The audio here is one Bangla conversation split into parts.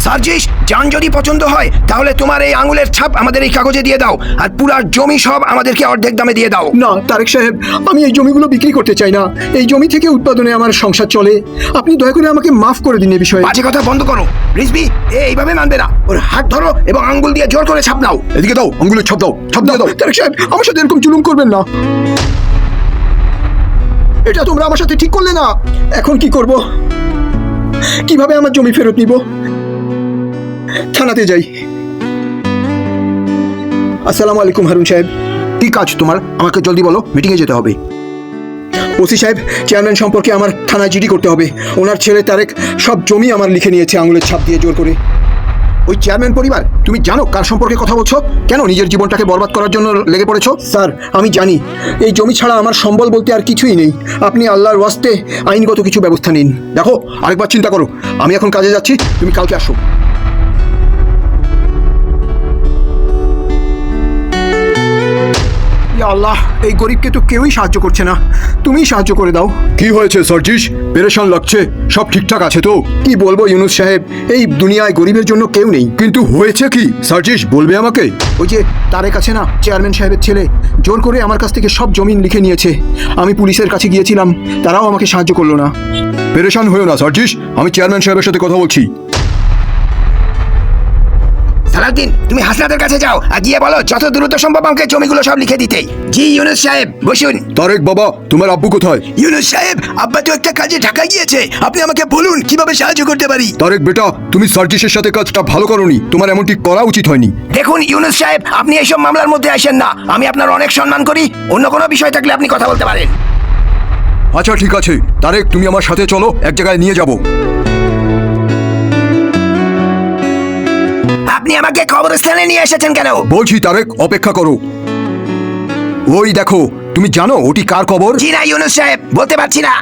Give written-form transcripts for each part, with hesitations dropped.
সার্জিস, জান যদি পছন্দ হয় তাহলে তোমার এই আঙুলের ছাপ আমাদের এই কাগজে দিয়ে দাও, আর পুরা জমি সব আমাদেরকে অর্ধেক দামে দিয়ে দাও। না তারেক সাহেব, আমি এই জমিগুলো বিক্রি করতে চাই না। এই জমি থেকে উৎপাদনে আমার সংসার চলে। আপনি দয়া করে আমাকে মাফ করে দিন এ বিষয়ে। বাজে কথা বন্ধ করো রিজভি, এইভাবে মানবে না। ওর হাত ধরো এবং আঙ্গুল দিয়ে জোর করে ছাপ নাও। এদিকে দাও, আঙ্গুলের ছাপ দাও, ছাপ দিয়ে দাও। তারেক সাহেব, আমার সাথে এরকম জুলুম করবেন না। এটা তোমরা আমার সাথে ঠিক করলে না। এখন কি করব? কিভাবে আমার জমি ফেরত নিব? থানাতে যাই। আসসালামু আলাইকুম হারুন সাহেব। কি কাজ তোমার? আমাকে জলদি বলো, মিটিংয়ে যেতে হবে। ওসি সাহেব, চেয়ারম্যান সম্পর্কে আমার থানায় জিডি করতে হবে। ওনার ছেলে তারেক সব জমি আমার লিখে নিয়েছে আঙুলের ছাপ দিয়ে জোর করে। ওই চেয়ারম্যান পরিবার, তুমি জানো কার সম্পর্কে কথা বলছো? কেন নিজের জীবনটাকে বরবাদ করার জন্য লেগে পড়েছো? স্যার, আমি জানি এই জমি ছাড়া আমার সম্বল বলতে আর কিছুই নেই। আপনি আল্লাহর ওয়াস্তে আইনগত কিছু ব্যবস্থা নিন। দেখো, আরেকবার চিন্তা করো। আমি এখন কাজে যাচ্ছি, তুমি কালকে আসো। ইয়া আল্লাহ, এই গরিবকে তো কেউই সাহায্য করছে না। তুমিই সাহায্য করে দাও। কি হয়েছে সার্জিস? পেরেশান লাগছে? সব ঠিকঠাক আছে তো? কি বলবো ইউনুস সাহেব, এই দুনিয়ায় গরিবের জন্য কেউ নেই। কিন্তু হয়েছে কি সার্জিস, বলবে আমাকে? ওই যে তারেক আছে না, চেয়ারম্যান সাহেবের ছেলে, জোর করে আমার কাছ থেকে সব জমিন লিখে নিয়েছে। আমি পুলিশের কাছে গিয়েছিলাম, তারাও আমাকে সাহায্য করলো না। পেরেশান হয়েও না সার্জিস, আমি চেয়ারম্যান সাহেবের সাথে কথা বলছি। সালাউদ্দিন, তুমি হাসনাতের কাছে যাও আর গিয়ে বলো যত দ্রুত সম্ভব আমাকে জমিগুলো সব লিখে দিতে। জি ইউনুস সাহেব, বসুন। তারেক বাবা, তোমার আব্বু কোথায়? ইউনুস সাহেব, আব্বা তো একটা কাজে ঢাকা গিয়েছে। আপনি আমাকে বলুন কিভাবে সাহায্য করতে পারি। তারেক বেটা, তুমি সার্জিসের সাথে কাজটা ভালো করোনি। তোমার এমনটি করা উচিত হয়নি। দেখুন ইউনুস সাহেব, আপনি এইসব মামলার মধ্যে আসেন না। আমি আপনার অনেক সম্মান করি। অন্য কোনো বিষয় থাকলে আপনি কথা বলতে পারেন। আচ্ছা ঠিক আছে তারেক, তুমি আমার সাথে চলো, এক জায়গায় নিয়ে যাব। আপনি আমাকে কবরস্থানে নিয়ে এসেছেন কেন? বলছি তারেক, অপেক্ষা করো। ওই দেখো, তুমি জানো ওটি কার কবর? জি না ইউনুস সাহেব, বলতে পারছি না।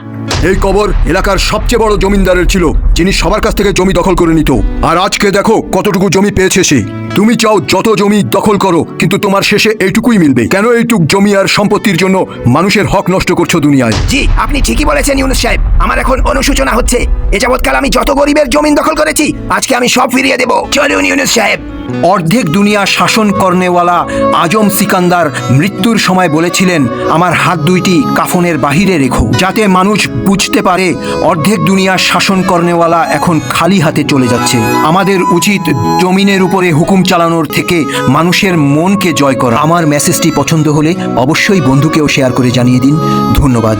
এই কবর এলাকার সবচেয়ে বড় জমিদারের ছিল, যিনি সবার কাছ থেকে জমি দখল করে নিত। আর আজকে দেখো কতটুকু জমি পেয়েছে সে। তুমি চাও যত জমি দখল করো, কিন্তু তোমার শেষে এইটুকুই মিলবে। কেন এইটুক জমি আর সম্পত্তির জন্য মানুষের হক নষ্ট করছো দুনিয়ায়? জি, আপনি ঠিকই বলেছেন ইউনুস সাহেব। আমার এখন অনুশোচনা হচ্ছে। এ যাবৎকাল আমি যত গরিবের জমিন দখল করেছি, আজকে আমি সব ফিরিয়ে দেব। চলুন ইউনুস সাহেব। অর্ধেক দুনিয়া শাসন করনেওয়ালা আজম সিকান্দার মৃত্যুর সময় বলেছিলেন, আমার হাত দুইটি কাফনের বাহিরে রেখো, যাতে মানুষ বুঝতে পারে অর্ধেক দুনিয়া শাসন করনেওয়ালা এখন খালি হাতে চলে যাচ্ছে। আমাদের উচিত জমিনের উপরে হুকুম চালানোর থেকে মানুষের মনকে জয় করা। আমার মেসেজটি পছন্দ হলে অবশ্যই বন্ধুকেও শেয়ার করে জানিয়ে দিন। ধন্যবাদ।